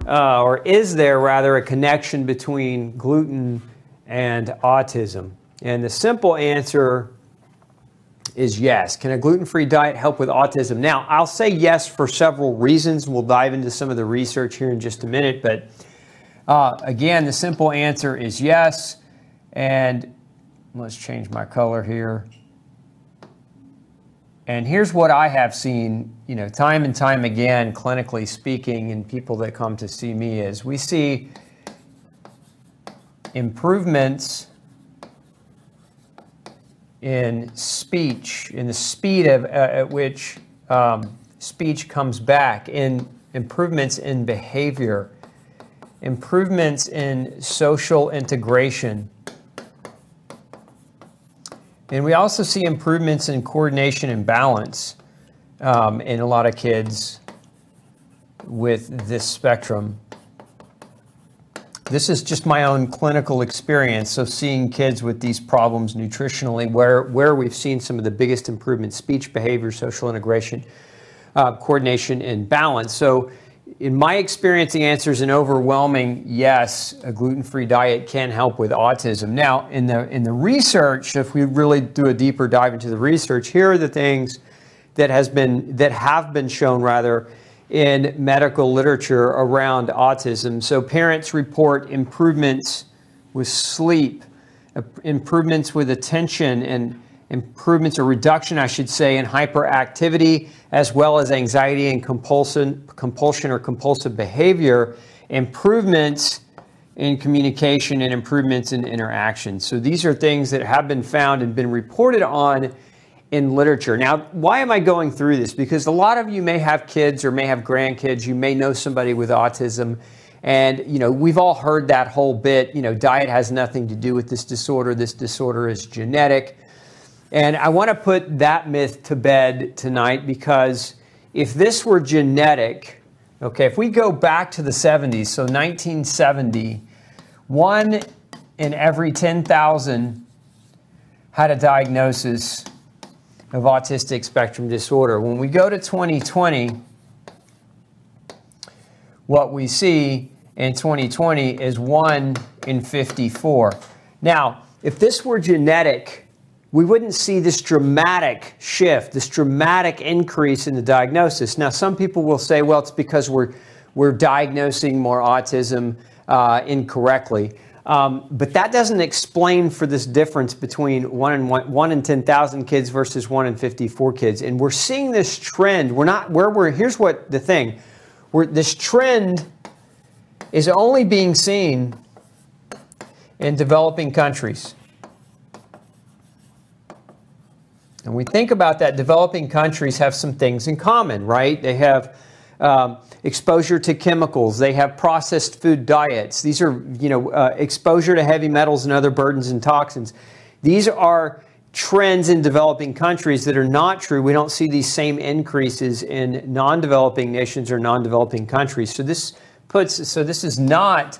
or is there rather, a connection between gluten and autism? And the simple answer is yes. Can a gluten-free diet help with autism? Now, I'll say yes for several reasons. We'll dive into some of the research here in just a minute, but again, the simple answer is yes. And let's change my color here. And here's what I have seen, time and time again, clinically speaking, in people that come to see me, is we see improvements in speech, in the speed at which speech comes back, in improvements in behavior, improvements in social integration. And we also see improvements in coordination and balance in a lot of kids with this spectrum. This is just my own clinical experience, so seeing kids with these problems nutritionally, where we've seen some of the biggest improvements: speech, behavior, social integration, coordination, and balance. So in my experience, the answer is an overwhelming yes. A gluten-free diet can help with autism. Now, in the research, if we really do a deeper dive into the research, here are the things that have been shown rather in medical literature around autism. So parents report improvements with sleep, improvements with attention, and improvements or reduction, I should say, in hyperactivity, as well as anxiety and compulsion or compulsive behavior, improvements in communication, and improvements in interaction. So these are things that have been found and been reported on in literature. Now, why am I going through this? Because a lot of you may have kids or may have grandkids. You may know somebody with autism. And, we've all heard that whole bit, diet has nothing to do with this disorder. This disorder is genetic. And I want to put that myth to bed tonight, because if this were genetic, okay, if we go back to the 70s, so 1970, 1 in every 10,000 had a diagnosis of autistic spectrum disorder. When we go to 2020, what we see in 2020 is 1 in 54. Now, if this were genetic, we wouldn't see this dramatic shift, this dramatic increase in the diagnosis. Now, some people will say, well, it's because we're diagnosing more autism incorrectly. But that doesn't explain for this difference between 1 in 10,000 kids versus 1 in 54 kids. And we're seeing this trend. Here's what the thing, this trend is only being seen in developing countries. And we think about that, developing countries have some things in common, right? They have exposure to chemicals. They have processed food diets. These are, exposure to heavy metals and other burdens and toxins. These are trends in developing countries that are not true. We don't see these same increases in non-developing nations or non-developing countries. So this is not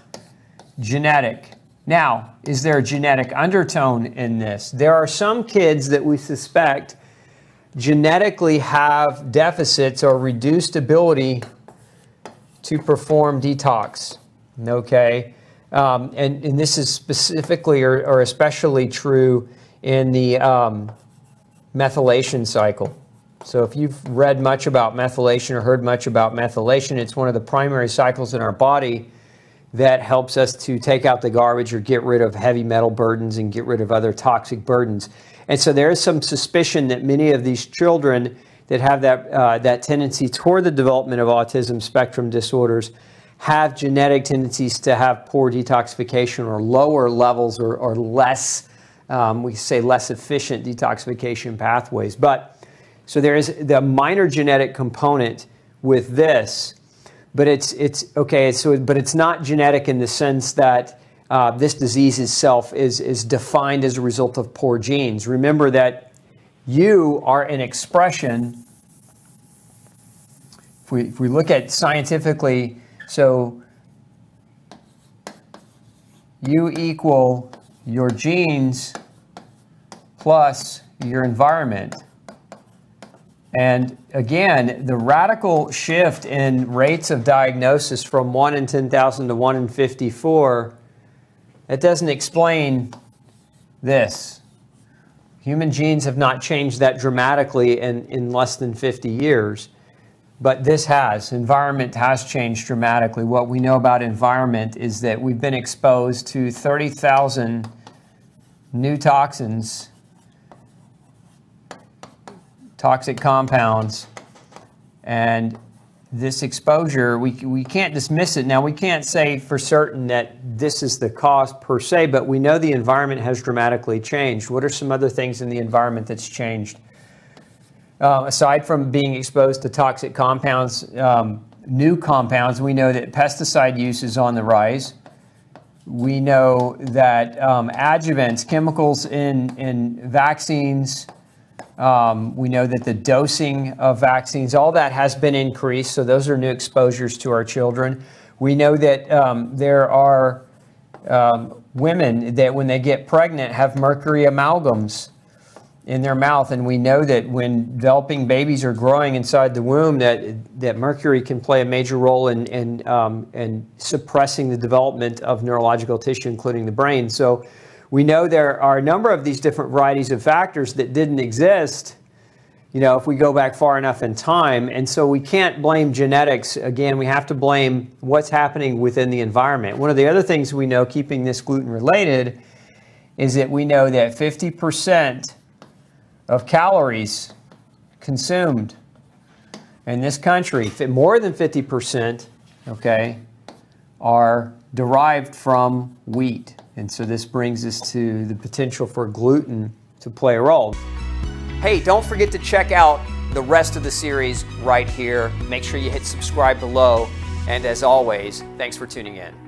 genetic. Now, is there a genetic undertone in this? There are some kids that we suspect genetically have deficits or reduced ability to perform detox, okay? And this is specifically or especially true in the methylation cycle. So if you've read much about methylation or heard much about methylation, it's one of the primary cycles in our body that helps us to take out the garbage or get rid of heavy metal burdens and get rid of other toxic burdens. And so there is some suspicion that many of these children that have that tendency toward the development of autism spectrum disorders have genetic tendencies to have poor detoxification or lower levels or less, we say less efficient detoxification pathways. But so there is the minor genetic component with this. But it's okay. But it's not genetic in the sense that this disease itself is defined as a result of poor genes. Remember that you are an expression. If we look at scientifically, so you equal your genes plus your environment. And again, the radical shift in rates of diagnosis from 1 in 10,000 to 1 in 54, that doesn't explain this. Human genes have not changed that dramatically in less than 50 years, but this has. Environment has changed dramatically. What we know about environment is that we've been exposed to 30,000 new toxins, toxic compounds, and this exposure, we can't dismiss it. Now, we can't say for certain that this is the cause per se, but we know the environment has dramatically changed. What are some other things in the environment that's changed? Aside from being exposed to toxic compounds, new compounds, we know that pesticide use is on the rise. We know that adjuvants, chemicals in vaccines, we know that the dosing of vaccines, all that has been increased, so those are new exposures to our children. We know that there are women that when they get pregnant have mercury amalgams in their mouth, and we know that when developing babies are growing inside the womb that mercury can play a major role in suppressing the development of neurological tissue, including the brain. So we know there are a number of these different varieties of factors that didn't exist, you know, if we go back far enough in time. And so we can't blame genetics. Again, we have to blame what's happening within the environment. One of the other things we know, keeping this gluten related, is that we know that 50% of calories consumed in this country, more than 50%, okay, are derived from wheat. And so this brings us to the potential for gluten to play a role. Hey, don't forget to check out the rest of the series right here. Make sure you hit subscribe below. And as always, thanks for tuning in.